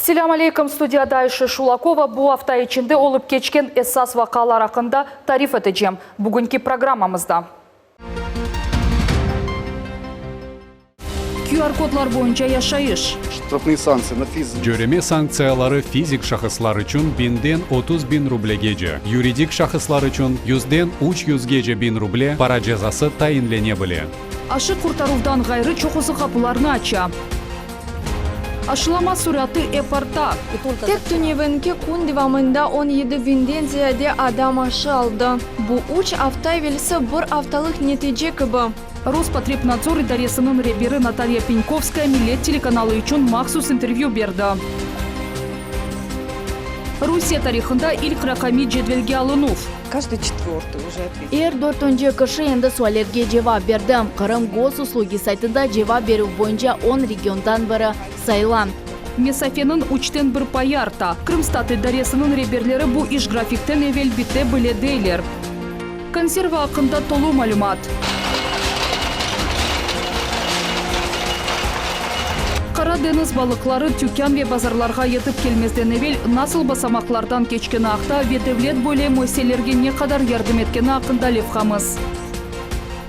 Селям алейкум, студияда Айша Шулакова. Бу hafta içinde olup geçken esas vakalar hakkında tarif edeceğim. Bugünkü programımızda. QR-kodlar boyunca yaşayış. Штрафные санкции на физик. Göreme sanksiyaları fizik şahıslar için 1000'den 30.000 rublagacha, yuridik şahıslar için 100'den 300.000 ruble para cezası tayinlenebilir. Aşı kurtaruvdan gayrı çoxusu kapılarını aça. Aşılama suratı e-parta. Tek Tünyevenki kun devamında 17 binden ziyade adam aşı aldı. Bu 3 hafta evvelisi bir haftalık netice gibi. Rospotrebnadzor idaresinin rehberi Natalya Penkovskaya Millet telekanalı için maxsus intervyu berdi. Rusiya tarixinde ilk rakami cedvelge alınuf. Каждый четвертый уже ответил. 4 kişi endi suallerge cevap verdi. Kırım Gosuslugi saytında cevap berу boyunca 10 regiondan biri sayılan. Mesafenin 3'ten bir payı arta. Kırımstat idaresinin rehberleri bu iş grafikten evvel bitte bile deyler. Konserva hakkında tolu malumat. Kara deniz balıkları tükkan ve bazarlarga yetip gelmezden evvel nasıl basamaklardan geçkeni haqda ve devlet böyle müesseselerge ne kadar yardım etkeni hakkında levhamız.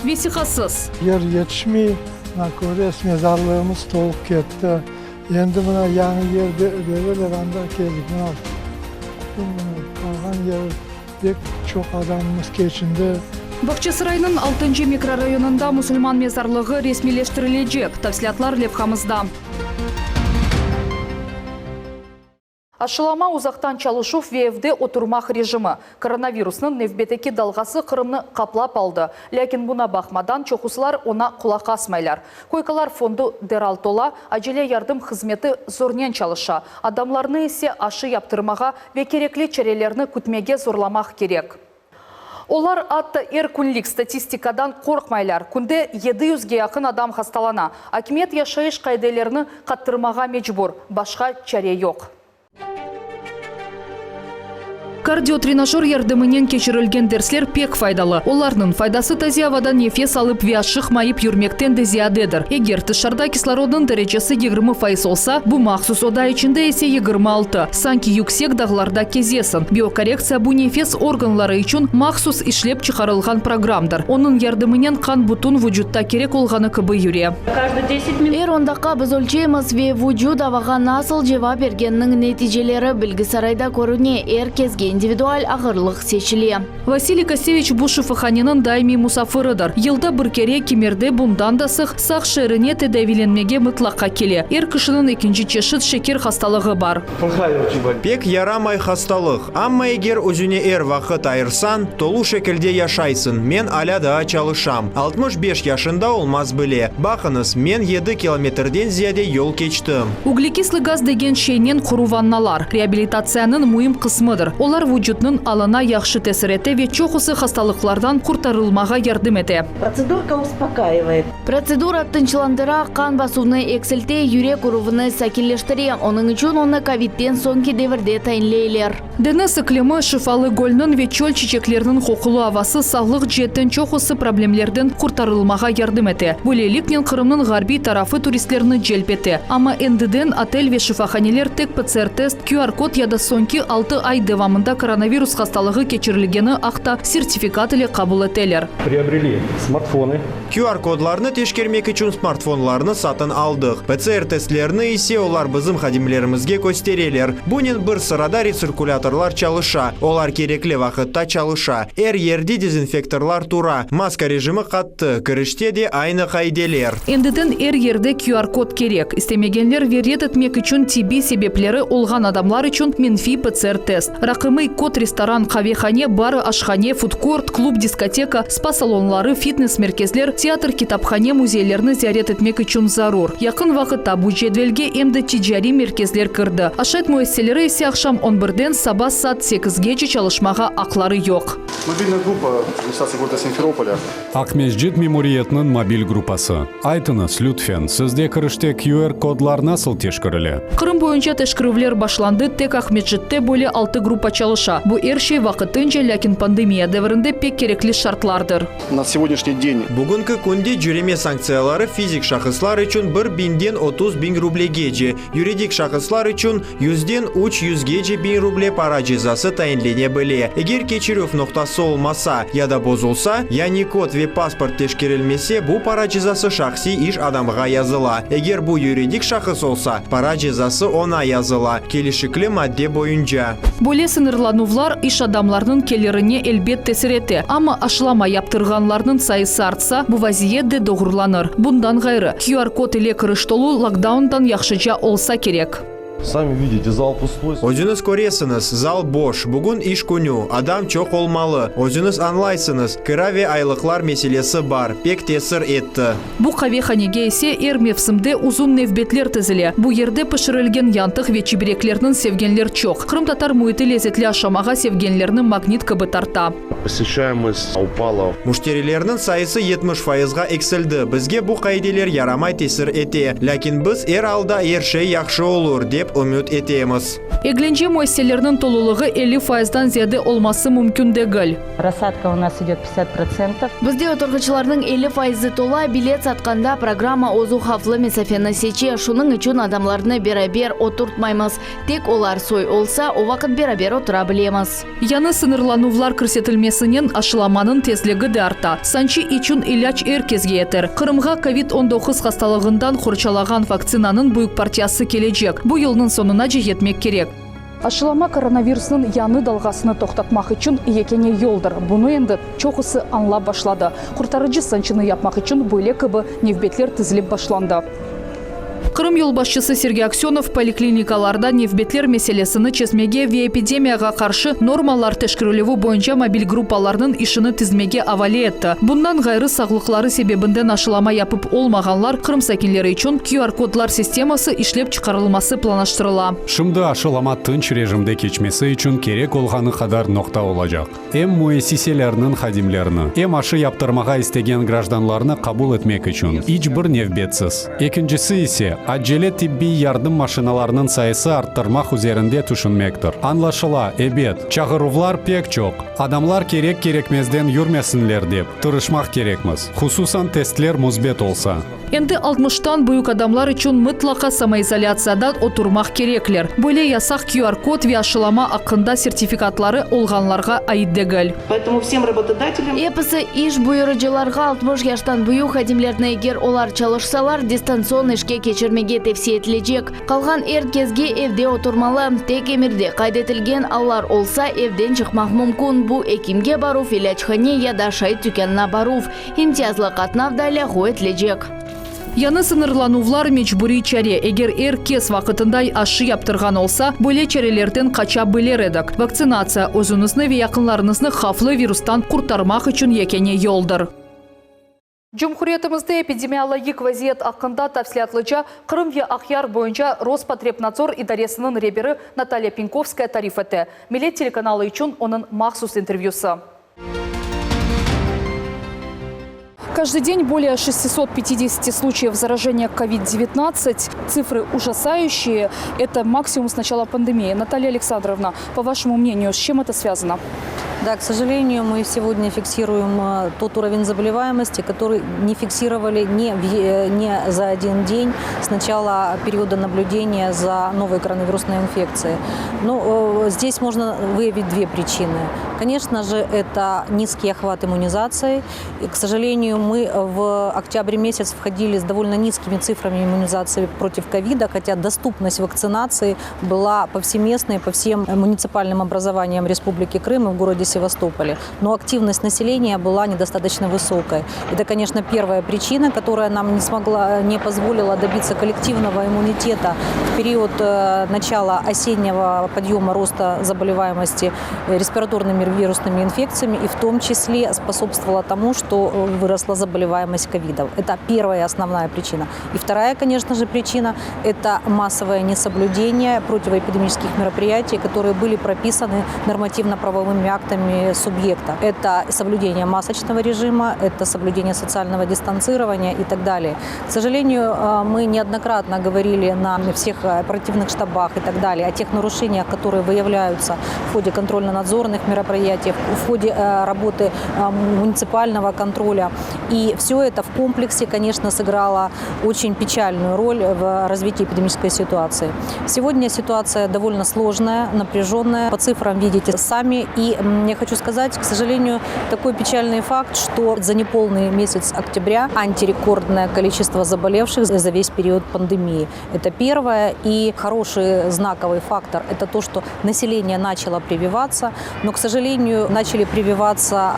Vesihasız. Yer yetişmey, nakores mezarlığımız tolup ketdi. Endi buna yangi yer verirler, anda keldik. Kalgan yer pek çok adamımız geçindi. Бақчасарайның 6 mikrorayonunda Müslüman mezarlığı resmileştirilecek. Tafsilatlar levhamızda. Aşılama uzaktan çalışu ve evde oturmak rejimi. Koronavirusның nevbeteki dalgası Kırım'ı kaplap aldı. Lakin buna bakmadan çoxuslar ona kulak asmaylar. Koykalar fondu deral tola, acele yardım hizmeti zornen çalışa. Adamlarını ise aşı yaptırmağa ve gerekli çarelerini kütmege zorlamak gerek. Olar hatta kunlik statistikadan korkmaylar. Kunde 700'ge yakın adam hastalana. Hakimiyet yaşayış kaydelerini kattırmağa mecbur. Başka çare yok. Kardiotrенажер yardımının keçirilgen dersler pek faydalı. Onların faydası taze havadan nefes alıp ve aşıkmayıp yürmekten de ziyadedir. Eğer dışarıda kislorodun derecesi 20% olsa, bu mahsus oda içinde ise 26. Sanki yüksek dağlarda kezesin. Biokorreksiya bu nefes organları için mahsus işlep çıkarılgan programdır. Onun yardımının kan bütün vücutta gerek olganı kıbı yüre. 10 dakika biz ölçeyimiz ve vücut havaga nasıl cevap bergeninin neticeleri bilgisayarda görüne herkesge individual ağırlık seçili. Vasiliy Kosevich bu şifahanenin daimi musafırıdır. Yılda bir kere kemerde bundan da sık sağ şehrine tedavilenmege mutlaka kele. Kişinin ikinci çeşit şeker hastalığı var. Pek yaramay hastalık. Ama eğer özüne vakit ayırsan, tolu şekilde yaşaysın. Men ala daha çalışam. 65 yaşında olmaz bile. Bakınız, men 7 kilometreden ziyade yol geçtim. Ugлекислый gaz degen şeynen kuru vannalar rehabilitatsiyanın mühim kısmıdır. Olar vücudun alana yaxşı tesir ete ve çoxusu hastalıklardan kurtarılmağa yardım ete. Процедурка успокаивает. Процедура tınçlandıra, kan basuvunu eksilti, yürek uruvunu sakilleştiri. Onun için onu Covid'den sonki devirde tayinleyler. Dene sıklımı, şifalı golünün ve çöl çiçeklerinin kokulu havası sağlık cihetten çoxusu problemlerden kurtarılmağa yardım ete. Böylelikle Kırım'ın garbi tarafı turistlerini celp ete. Ama endiden otel ve şifahaneler tek PCR test, QR-kod ya da sonki 6 ay devamında koronavirus hastalığı geçirilgeni akta sertifikat ile kabul eteler. Приобрели смартфоны. QR-kodlarını teşkirmek için smartfonlarını satın aldık. PCR testlerini ise olar bizim hadimlerimizge gösterirler. Bunun bir sırada resirkülatörler çalışa. Olar gerekli vakitte çalışa. Her yerde dezinfektorlar tura. Maska rejimi kattı. Kirişte de aynı kaydeler. Endiden her yerde QR-kod gerek. İstemegenler ve red etmek için TB sebepleri olgan adamlar için menfi PCR test. Rakımı kod restoran, kahvehane, bar, aşhane, food court, klub, diskoteka, spa salonları, fitness merkezler, teatr, kitapkhane, muzeylerini ziyaret etmek için zarur. Yakın vakitte bu cedvelge hem de ticari merkezler kirdi. Aşet müesseseleri ise akşam 11'den sabah saat 8'gece çalışmağa akları yok. Мобильная группа администрации города Симферополя. Akmejcid memuriyetinin mobil grupası. Aytınız lütfen, sizde kirişte QR-kodlar nasıl teşkirili? Kırım boyunca teşkirivler başlandı. Tek Ahmetjid'de böyle 6 grupa çalışıyor. чалыша. Бу эршей вакытынча, лякин пандемия дәврендә пек керекли шартлардыр. На сегодняшний день Бүгінгі күнде жүреме санкциялары физик шахыслар үшін 1 бинден 30 бин рублегеже, юридик шахыслар үшін 100-ден 300-геже бин рубле пара жазасы тайынлене біле. Егер кечірuf ноқтасы олмаса, яда бозулса, яни код ве паспорт тешкерелмесе, бу пара жазасы шахси иш адамға языла. Егер бу юридик шахыс олса, пара жазасы она языла. Келішіклі мадде бойынша. Боле сынырланувлар иш адамларның келеріне элбет тесіреті. Ама ашылама яптырғанларның сайысы артса, бу вазиет де доғырланыр. Bundan gayrı QR-код ile кырыштолу локдаундан яхшыжа олса керек. Сами видите, зал пустой. Өзіңіз көресіңіз, зал бош, бүгін иш күні, адам чоқ олмалы. Өзіңіз анлайсыңыз, кіраве айлықлар меселесі бар, пек тесір етті. Бу кавеханеге есе эр мевсімде узун невбетлер тізіле. Бу ерде пішірілген янтық ве чебіреклерінің севгенлер чоқ. Қырым татар муйты лезетлі ашамаға севгенлерінің магнит кыбы тарта. Посещаемость упала. Муштерилерінің сайысы 70%-ға эксілді. Бізге бу қайделер ярамай тесір ете. Ләкин біз эр алда ершей яқшы олыр деп үміт етеміз. Eglenje muesselerinin толулығы 50%-дан зияде olması mümkün değil. Рассадка у нас идет 50%. Бізде отырғычылардың 50% тола билет сатқанда программа озу хавлы месафені сече. Шуның үшін адамларыны берабер отыртмаймыз. Тек олар сой олса, о вақыт берабер отыра білеміз. Яны сынырланувлар көрсетілмесінен ашыламанын тезлігі де арта. Санчи için ilaç erkezге етер. Қырымға COVID-19 хасталығындан құрчалаған вакцинанын büyük партиясы келечек. Бұл yılның sonuna жетмек керек. Aşılama koronavirüsünün yanı dalgasını toxtatmaq için yekene yoldur. Bunu endi çoxusu anla başladı. Kurtarıcı sançını yapmaq için böyle kıbı nevbetler tizilip başlandı. Kırım yolbaşçısı Sergey Aksyonov poliklinikalarda nevbetler meselesini çözmege ve epidemiyaga karşı normalar teşkirilliği boyunca mobil gruppalarının işini tizmege avale etti. Bundan gayrı sağlıkları sebebinden aşılama yapıp olmaganlar Kırım sakinleri için QR-kodlar sisteması işlep çıkarılması planlaştırıla. Şimdi aşılama tınç rejimde geçmesi için kerek olğanı kadar nokta olacak. Hem müesseselerinin hadimlerini, hem aşı yaptırmağa istegen grajdanlarını kabul etmek için hiçbir nevbetsiz. İkincisi ise acele tibbi yardım maşinalarının sayısı arttırmak üzerinde düşünmektir. Anlaşıla, evet, çağıruvlar pek çok. Adamlar gerek gerekmezden yürmesinler deyip tırışmak gerekmez. Hususan testler müsbet olsa. Endi 60'tan büyük adamlar için mutlaka samoizolyatsiyadan oturmak gerekler. Böyle yasak QR-kod ve aşılama hakkında sertifikatları olğanlarga ait değil. Поэтому всем работодателям Епісі iş buyurucularga 60 yaştan büyük hadimlerine eğer olar çalışsalar distansiyon işke geçirmege tavsiye edilecek. Kalgan herkesge evde oturmalı. Tek emirde kaydetilgen allar olsa evden çıkmak mümkün. Bu ekimge baruf, ilaçhane ya da şahit dükkanına baruf. İmtiyazlı katnavda lahu edilecek. Яны сынырланувлар мечбури чаре. Егер эркес вакытында ашы яптырган olsa, böyle çarelерден кача білер едік. Вакцинация өзіңізні ve yakınlarınızны хавлы вирустан kurtarmak için yekene yoldur. Cumhuriyetimizde epidemiologik vaziyet hakkında tafsilatlıca Kırım ve Akyar boyunca Rospotrebnadzor idaresinin rehberi Natalya Pinkovskaya tarif etti. Millet telekanalı için onun mahsus intervyusu. Каждый день более 650 случаев заражения COVID-19. Цифры ужасающие. Это максимум с начала пандемии. Наталья Александровна, по вашему мнению, с чем это связано? Да, к сожалению, мы сегодня фиксируем тот уровень заболеваемости, который не фиксировали не за один день с начала периода наблюдения за новой коронавирусной инфекцией. Но здесь можно выявить две причины. Конечно же, это низкий охват иммунизации. И, к сожалению, мы в октябре месяц входили с довольно низкими цифрами иммунизации против ковида, хотя доступность вакцинации была повсеместной по всем муниципальным образованиям Республики Крым и в городе Севастополе. Но активность населения была недостаточно высокой. Это, конечно, первая причина, которая нам не позволила добиться коллективного иммунитета в период начала осеннего подъема роста заболеваемости респираторными вирусными инфекциями, и в том числе способствовала тому, что выросла заболеваемость ковидом. Это первая основная причина. И вторая, конечно же, причина – это массовое несоблюдение противоэпидемических мероприятий, которые были прописаны нормативно-правовыми актами территориями субъекта. Это соблюдение масочного режима, это соблюдение социального дистанцирования и так далее. К сожалению, мы неоднократно говорили на всех оперативных штабах и так далее о тех нарушениях, которые выявляются в ходе контрольно-надзорных мероприятий, в ходе работы муниципального контроля. И все это в комплексе, конечно, сыграло очень печальную роль в развитии эпидемической ситуации. Сегодня ситуация довольно сложная, напряженная. По цифрам видите сами. И я хочу сказать, к сожалению, такой печальный факт, что за неполный месяц октября антирекордное количество заболевших за весь период пандемии. Это первое. И хороший знаковый фактор – это то, что население начало прививаться. Но, к сожалению, начали прививаться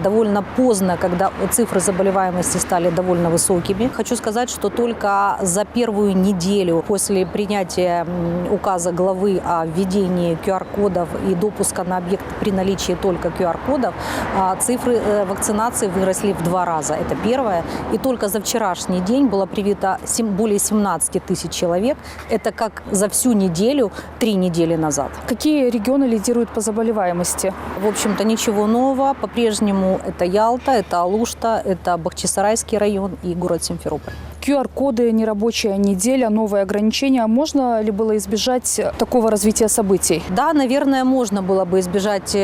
довольно поздно, когда цифры заболеваемости стали довольно высокими. Хочу сказать, что только за первую неделю после принятия указа главы о введении QR-кодов и допуска на объект при наличии только QR-кодов, цифры вакцинации выросли в 2 раза. Это первое. И только за вчерашний день было привито более 17 тысяч человек. Это как за всю неделю 3 недели назад. Какие регионы лидируют по заболеваемости? В общем-то, ничего нового. По-прежнему это Ялта, это Алушта, это Бахчисарайский район и город Симферополь. QR-коды, нерабочая неделя, новые ограничения. Можно ли было избежать такого развития событий? Да, наверное, можно было бы избежать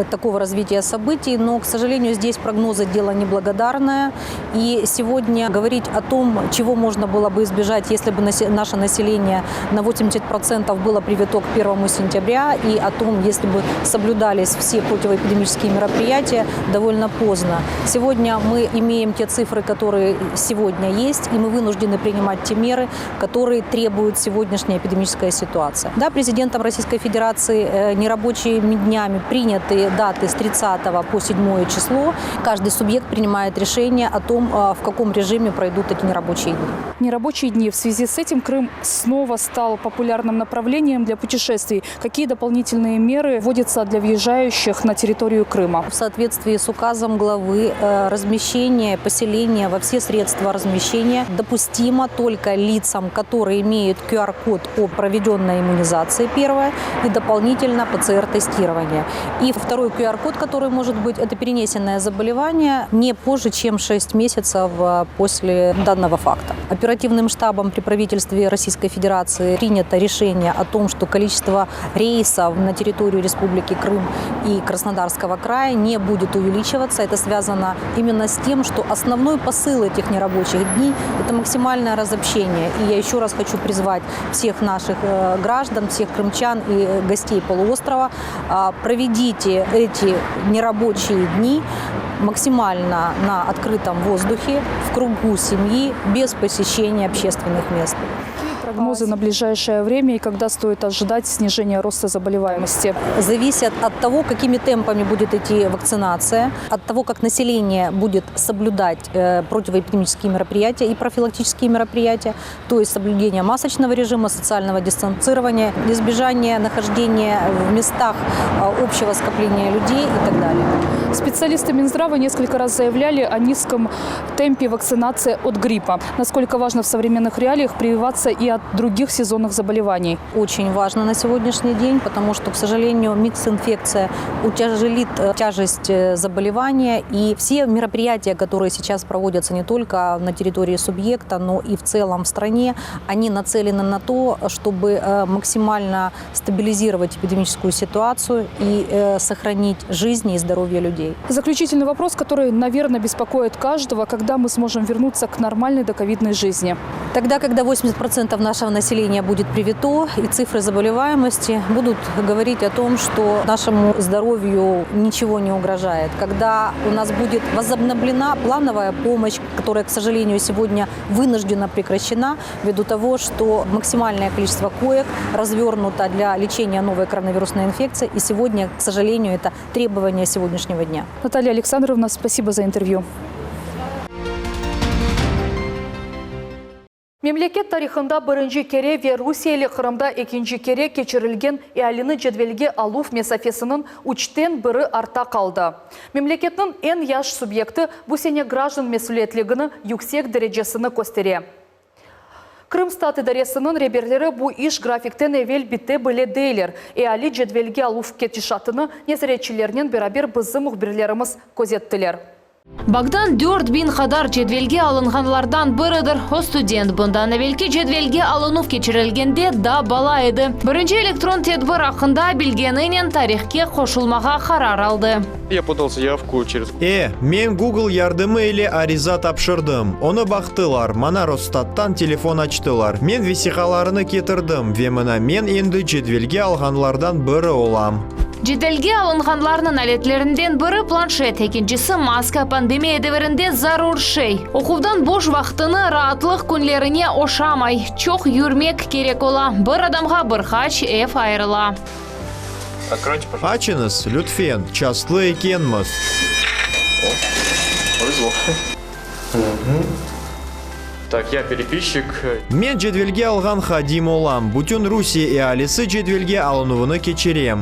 такого развития событий, но, к сожалению, здесь прогнозы – дело неблагодарное. И сегодня говорить о том, чего можно было бы избежать, если бы наше население на 80% было привито к 1 сентября, и о том, если бы соблюдались все противоэпидемические мероприятия, довольно поздно. Сегодня мы имеем те цифры, которые сегодня есть, и мы вынуждены принимать те меры, которые требует сегодняшняя эпидемическая ситуация. Да, президентом Российской Федерации нерабочими днями приняты даты с 30 по 7 число. Каждый субъект принимает решение о том, в каком режиме пройдут эти нерабочие дни. Нерабочие дни. В связи с этим Крым снова стал популярным направлением для путешествий. Какие дополнительные меры вводятся для въезжающих на территорию Крыма? В соответствии с указом главы размещение, поселение во все средства размещения допустимо только лицам, которые имеют QR-код о проведенной иммунизации, первое, и дополнительно ПЦР-тестирование. И второй QR-код, который может быть, это перенесенное заболевание не позже, чем 6 месяцев после данного факта. Оперативным штабом при правительстве Российской Федерации принято решение о том, что количество рейсов на территорию Республики Крым и Краснодарского края не будет увеличиваться. Это связано именно с тем, что основной посыл этих нерабочих дней – это максимальное разобщение. И я еще раз хочу призвать всех наших граждан, всех крымчан и гостей полуострова, проведите эти нерабочие дни максимально на открытом воздухе, в кругу семьи, без посещения общественных мест. Прогнозы на ближайшее время и когда стоит ожидать снижения роста заболеваемости? Зависит от того, какими темпами будет идти вакцинация, от того, как население будет соблюдать противоэпидемические мероприятия и профилактические мероприятия, то есть соблюдение масочного режима, социального дистанцирования, избежание нахождения в местах общего скопления людей и так далее. Специалисты Минздрава несколько раз заявляли о низком темпе вакцинации от гриппа. Насколько важно в современных реалиях прививаться и от других сезонных заболеваний? Очень важно на сегодняшний день, потому что, к сожалению, микс-инфекция утяжелит тяжесть заболевания. И все мероприятия, которые сейчас проводятся не только на территории субъекта, но и в целом в стране, они нацелены на то, чтобы максимально стабилизировать эпидемическую ситуацию и сохранить жизни и здоровье людей. Заключительный вопрос, который, наверное, беспокоит каждого: когда мы сможем вернуться к нормальной доковидной жизни? Тогда, когда 80% нашего населения будет привито, и цифры заболеваемости будут говорить о том, что нашему здоровью ничего не угрожает. Когда у нас будет возобновлена плановая помощь, которая, к сожалению, сегодня вынуждена прекращена, ввиду того, что максимальное количество коек развернуто для лечения новой коронавирусной инфекции. И сегодня, к сожалению, это требование сегодняшнего дня. Наталья Александровна, спасибо за интервью. Мемлекет тарихында бірінші кере ве Русиялы Қырымда екінші кере кечірілген әліні жедвелге алу месафесінің үштен бірі арта қалды. Мемлекеттің en яш субъекты бұл сене граждан месулетлігіні yüksek дәрежесіні көстере. Крымстат идаресының реберлері bu iş grafiktен evvel bitte bile değiller. Ali cedvelge alıp ketişatını nezaretçilerinin beraber bizim muhbirlerimiz көзеттілер. Bagdan 4000 kadar cedvelge alınğanlardan biridir o student. Bundan evvelki cedvelge alınıp geçirilgende da bala edi. Birinci elektron tedbir hakkında bilgeninin tarihke koşulmağa karar aldı. Я подал заявку через... Men Google yardımı ile ariza tapşırdım. Onu baktılar. Mana Rostat'tan telefon açtılar. Men vesikalarını getirdim ve mana men endi cedvelge alğanlardan biri olam. Cedvelge alınğanlarının aletlerinden biri planşet, ikincisi maska. Pandemiya devrinde zarur şey. Okuvdan boş vaxtını rahatlık günlerine oşamay. Çok yürümek gerek ola. Bir adamga birkaç ev ayrıla. Açınız lütfen. Çastlı ekenmiz. Повезло. Так, я переписчик. Men cedvelge alğan xadim olam. Bütün Rusiya ehalisi cedvelge alınıvını keçirem.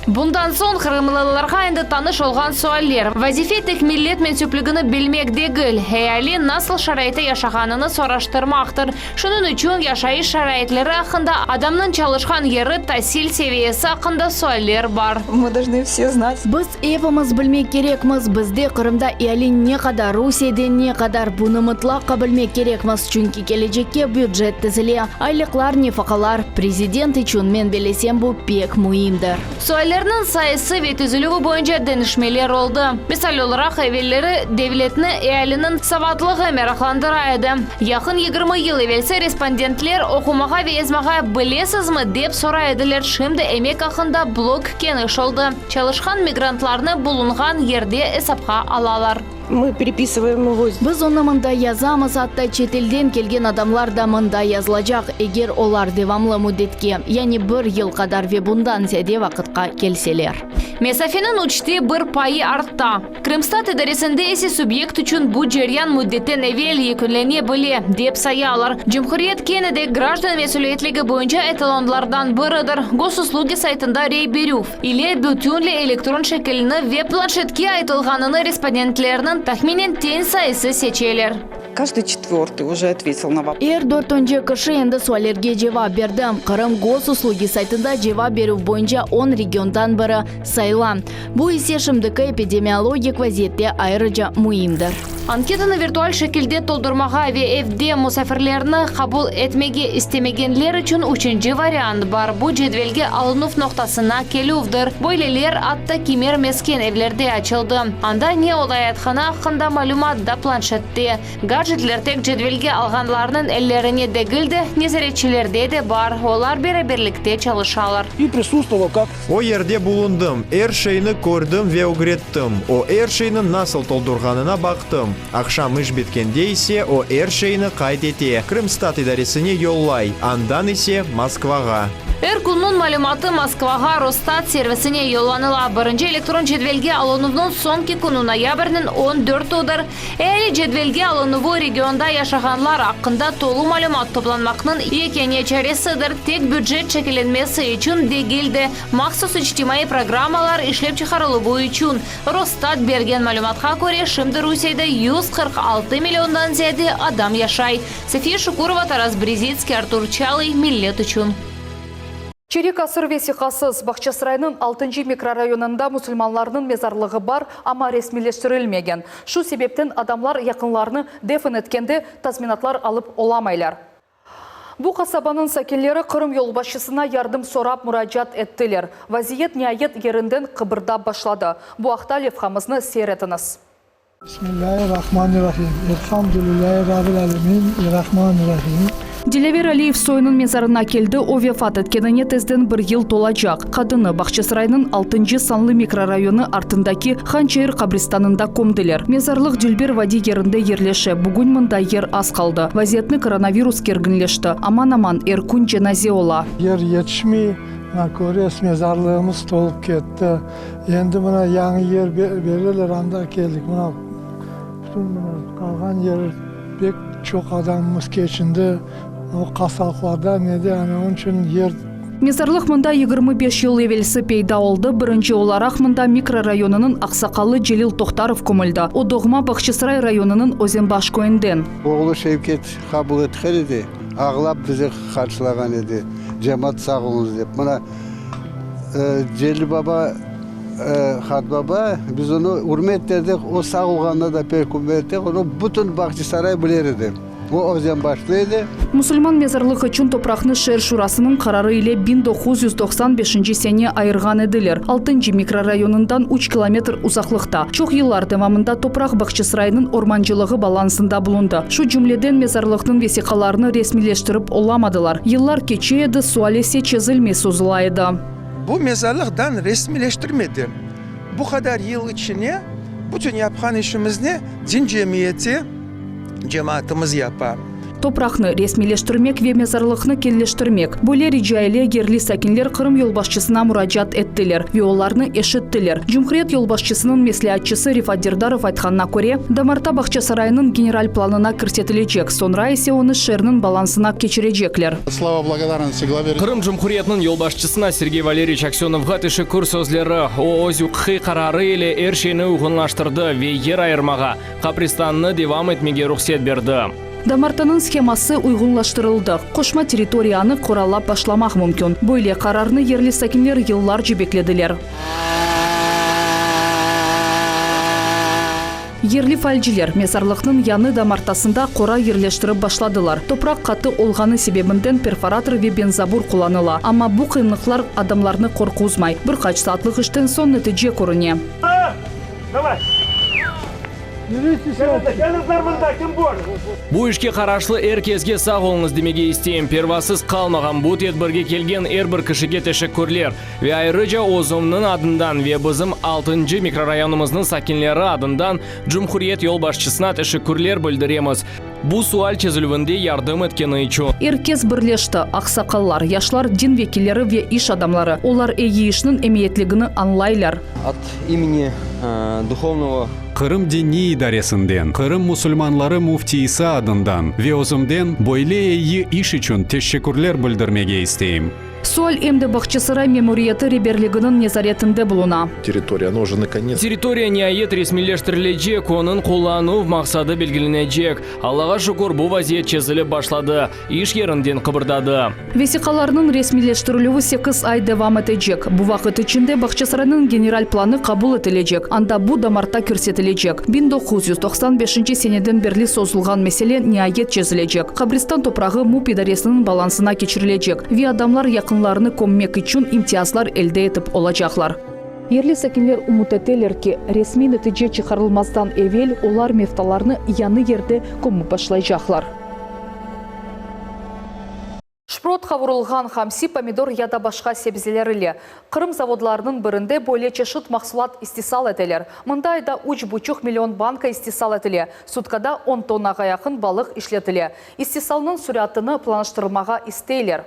Bundan son Kırımlılarga endi tanış olgan sualler. Vazife tek millet mensüplüğünü bilmek değil. Hayali nasıl şarayta yaşaganını soraştırmaktır. Şunun için yaşayış şarayetleri hakkında, adamın çalışkan yeri, tahsil seviyesi hakkında sualler var. Мы должны все знать. Biz evimiz bilmek gerekmiz. Bizde Kırım'da iyali ne kadar, Rusya'da ne kadar, bunu mutlaka bilmek gerekmiz. Çünkü gelecekte büdjet tizili, aylıklar, nefakalar, prezident için men bilesem bu pek mühimdir. Suallerinin sayısı ve tüzülüğü boyunca denişmeler oldu. Misal olarak evvelleri devletini iyalinin savatlığı meraklandıraydı. Yakın 20 yıl evvelse respondentler okumağa ve yazmağa bilesiz mi dep soraydılar. Şimdi emek hakkında blog keniş oldu. Çalışkan migrantlarını bulungan yerde hesapka alalar. Мы переписываем его. Biz onu mında yazamız, hatta çetilden kelgen adamlar da mında yazılacak eğer olar devamlı müddetke, yani bir yıl kadar ve bundan ziyade vakitka kelseler. Mesafenin uçtuğu bir payı arttı. Krımstat idaresinde ise sübyekt için bu ceryan müddetten evvel yekünlenebilir dep sayalar. Cumhuriyet Kennedy gраждан mesuliyetligi boyunca etalonlardan biridir. Gosuslugi saytında Reyberuf ile bütünle elektron şekilini ve planşetke aytılganını respondentlerinin tahminen ten sayısı seçilir. Каждый четвертый уже ответил на вопрос. Dördüncü kişi endi suallerge cevap verdi. Kırım Gosuslugi saytında cevap berip boyunca 10 regiondan biri sayılan. Bu ise şimdiki epidemiologik vaziyette ayrıca mühimdir. Anketini virtual şekilde doldurmağa ve evde musafirlerini kabul etmege istemegenler için üçüncü variant var. Bu cedvelge alınıf noktasına keluvdir. Böyleler hatta kimer mesken evlerde açıldı. Anda ne olayatxana hakkında malumat da planşette. Gadgetler tek cedvelge alğanlarının ellerine degildi, nezaretçilerde de var. Onlar beraberlikte çalışalar. O yerde bulundum. Her şeyini gördüm ve öğrettim. O her şeyini nasıl doldurganına baktım. Akşam iş bitkende ise o her şeyini kaydeti. Krımstat idaresine yollay. Andan ise Moskvaga. Erkun'un malumatı Moskvaga Rostat servisine yollanıla. Birinci elektron cedvelge alınıvının sonki günü noyabr'nin 14'udur. Eğer cedvelge alınıvı regionda yaşayanlar hakkında tolu malumat toplanmakının yekene çaresidir. Tek büdjet çekilenmesi için değildi. Maksus içtimai programmalar işlep çıkarılığı için. Rostat bergen malumatga göre şimdi Rusya'da 146 milyondan ziyade adam yaşay. Sofiya Shukurova, Taras Brezitski, Artur Çaly, millet için. Çeyrek asır vesikasız Бахчасарайның 6 mikrorayonunda musulmanlarının mezarlığı var ama resmileştirilmegen. Şu sebepten adamlar yakınlarını defin etkende tazminatlar alıp olamaylar. Bu kasabanın sakinleri Kırım yolbaşısına yardım sorap müracaat ettiler. Vaziyet nihayet yerinden kıbırda başladı. Bu haqda levhamızını seyretiniz. Bismillahirrahmanirrahim. Elhamdülillahi Rabbil alemin. Rahmanirrahim. Dilever Aliyev soyunun mezarına keldi, o vefat etkenine tezden bir yıl dolacak. Kadını Бахчасарайның 6 sanlı mikrorayonu артındaki Xançayır kabristanında komdiler. Mezarlık Dilber Vadi yerinde yerleşe. Bugün mında yer az kaldı. Vaziyetni koronavirus kerginleşti. Aman erkun cenaze ola. Yer yetişmeyi, Kores mezarlığımız dolup ketti. Endi buna yangi yer verirler, anda keldik. Bütün kalgan yer pek çok adamımız geçindi. O kasalıklarda ne de yani onun için yer Мезарлық мында 25 ел евелісі пейда олды. Бірінші оларақ мында микрорайонының Ақсақалы Желил Тоқтаров көмілді. Одоғма Бақшысырай районының Озенбаш көйінден. Оғылы Шевкет қабыл еткен еді, ағылап бізді қаршылаған еді. Жамат сағылыңыз деп. Мұна Желил баба, Хат баба, біз оны үрметтердік, о сағылғанда да перкүметтік, оны бұтын Бақшысырай білер еді. О Озенбашлы Мұсылман мезарлық үшін топрақны шер шурасының қарары ile 1995 сене айырған еділер. 6 микрорайонындан 3 километр ұзақлықта. Чоқ еллар девамында топрақ Бақшысырайының орманжылығы балансында бұлынды. Шу жүмледен мезарлықтың весиқаларыны ресмилештіріп оламадылар. Еллар кече еді, суалесе чезілме созылайды. Bu mezarlıktan resmileştirmedi. Bu kadar yıl içine bütün yapılan işimizni din cemiyeti, cemaatimiz yapar. Топрақны ресмилештірмек ве мезарлықны келлештірмек. Бөле рижайле ерлі сәкінлер Қырым елбашчысына мұраджат еттілер. Ве оларны ешіттілер. Жұмхрет елбашчысының меслиатчысы Рифат Дердаров айтқанна көре, Дамарта Бақчасарайының генераль планына кірсетілечек. Сонра есе оны шерінің балансына кечірежеклер. Слава благодарности главе. Қырым Жұмхретінің елбашчысына Сергей Валерьевич Аксеновға тешекур сөзлері ООЗ-үққи қарары еле әршені ұғынлаштырды ве ер айырмаға. Қапристанны девам етмеге рұқсет берді. Дамартаның схемасы ұйғынлаштырылды. Қошма территорияны қоралап башламақ мүмкін. Бөйле қарарны ерлі сәкінлер еллар жібекледілер. Ерлі фальжилер мезарлықтың яны Дамартасында қора ерлештіріп башладылар. Топрақ қаты олғаны себебінден перфоратор ве бензабур қоланыла. Ама бұл қиынлықлар адамларны қорқузмай. Бір қач саатлық іштен сон нәтиже көріне. Бұл ішке қарашлы әр кезге сақ олыңыз демеге істейім. Первасыз қалмаған бұт етбірге келген әрбір кішіге тешеккүрлер. Ве айрыжа озымның адындан ве бізім 6 микрорайонымыздың сәкінлері адындан Жұмхурет елбашчысына тешеккүрлер білдіреміз. Бұл суал чезілуінде ярдым еткені үшін. Еркез бірлешті, ақсақаллар, яшлар, дин векилері ве иш адамлары. Олар әйі ішінің әмиетлігіні анлайлар. От имени духовного Қырым дини идаресінден, Қырым мұсылманлары муфтиысы адындан, ве озымден бойле әйі иш үшін тешекурлер білдірмеге істейім. Суал эмді Бақчысырай мемориеті реберлігінің незаретінде бұлына. Территория, она уже наконец. Территория не айет ресмилештірілежек, оның қолану мақсады белгіленежек. Аллаға шүкір бұл вазиет чезілі башлады, иш ерінден қыбырдады. Весиқаларының ресмилештірілуі 8 ай девам етежек. Бұл вақыт ішінде Бақчысырайның генераль планы қабыл етілежек. Анда бұл Дамарта көрсетілежек. 1995 сенеден берлі созылған меселе не айет чезілежек. Қабристан топрағы МУП идаресінің балансына кечірілежек. Ви адамлар якынларны көммек үшін имтиязлар әлде етіп олачақлар. Ерлі сәкінлер умут етелер ки, ресми нәтиже чықарылмаздан evvel олар мефталарны яны ерде көмі башлайжақлар. Шпрот қавырылған хамси, помидор яда башқа себзелерілі. Қырым заводларының бірінде бойле чешіт мақсулат истисал етелер. Мұндайда 3,5 миллион банка истисал етілі. Суткада 10 тоннаға яқын балық ішлетілі. Истисалның сүрятыны планыштырмаға істейлер.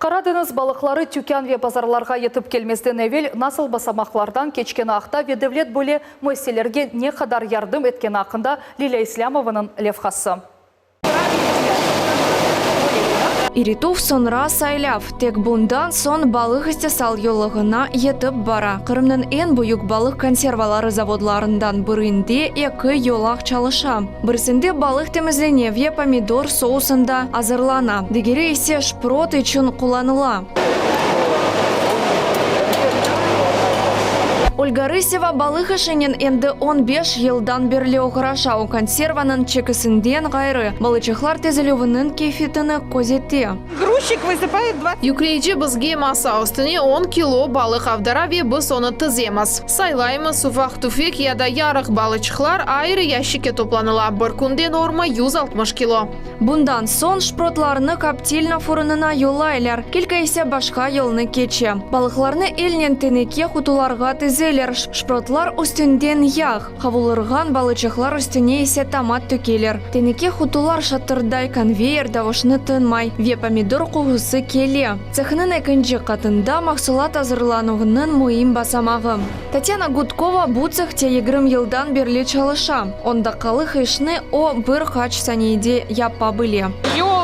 Қарадыңыз балықлары тюкян ве базарларға етіп келместен әвел насыл басамақлардан кечкен ақта ве девлет бөле мөйселерге не қадар ярдым еткен ақында Лилия Ислямованың левхасы. Иритов сонра сайляв. Тек бундан сон балық истисал йолығына етіп бара. Қырымның ең бұйық балық консервалары заводларындан бірінде екі йолақ чалыша. Бірсінде балық темізлене ве помидор соусында азырлана. Дегері есе шпрот үшін қоланыла. Ольга Рысева балық ішінен енді 15 елдан берлі оқыраша у консерваның чекісінден ғайры. Балычықлар тезілуінің кефетіні көзетте. Грузчик высыпает 20. Юкрейджи бізге маса үстіне 10 кило балық авдараве біз оны тіземіз. Сайлаймыз уфақ туфек яда ярық балычықлар айры ящике топланыла. Бір күнде норма 160 кило. Бұндан сон шпротларыны каптильна фурынына йолайлар. Келка есе башқа елны кече. Балықларны елнен тенеке құтуларға тізелер. Шпротлар үстінден яғ. Қавулырған балычықлар үстіне есе томат төкелер. Тенеке құтулар шатырдай конвейер давышны тынмай. Ве помидор қоғысы келе. Цехның екінші қатында мақсулат азырлануғының мұйым басамағы. Татьяна Гудкова бұл цехте 20 елдан берлі чалыша. Онда қалық ішні о бір хач санейде яппа біле.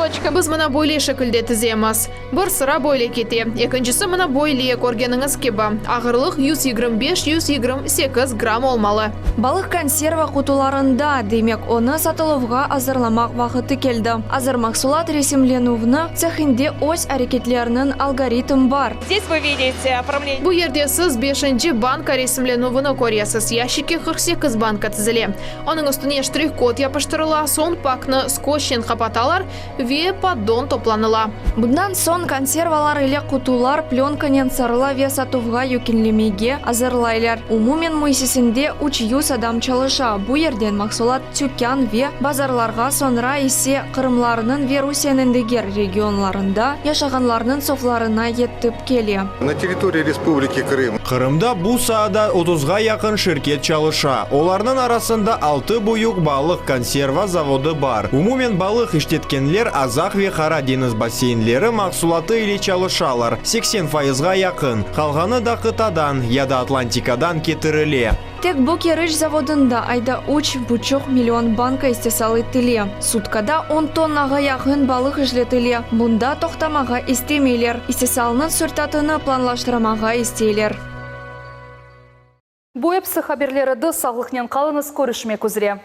Упаковочка. Біз мына бойле шекілде тіземіз. Бір sıra бойле кете. Екіншісі мына бойле көргеніңіз кебі. Ағырлық 125-128 грамм олмалы. Балық консерва кутуларында, демек оны сатылуға азырламақ вақыты келді. Азыр максулат ресімленуіні цехінде ось әрекетлерінің алгоритм бар. Здесь вы видите оформление. Бұл ерде сіз 5-ші банка ресімленуіні көресіз. Ящики 48 банка тізіле. Оның үстіне штрих-код япыштырыла, сон пакны скотчен қапаталар, ве поддон топланыла. Бұндан сон консервалар или кутулар пленканен сарыла ве сатуға юкенлемеге азырлайлар. Умумен мүйсесінде 300 адам чалыша. Бұ ерден максулат тюкян ве базарларға сонра есе қырымларының ве Русиянындегер регионларында яшағанларының софларына еттіп келе. На территории Республики Крым. Қырымда бұл саада 30-ға яқын шirket чалыша. Оларның арасында 6 бұйық балық консерва заводы бар. Умумен балық іштеткенлер азақ ве қара деңіз бассейнлері мақсулаты или чалышалар. 80%-ға яқын. Қалғаны да Қытадан, яда Атлантикадан кетіріле. Тек бұ керіш заводында айда 3,5 миллион банка истесалы тіле. Суткада 10 тоннаға яғын балық іжлетіле. Бұнда тоқтамаға істемейлер. Истесалының сүртатыны планлаштырамаға істейлер. Бұ епсі хаберлерді сағлықнен қалыңыз көрішмек үзіре.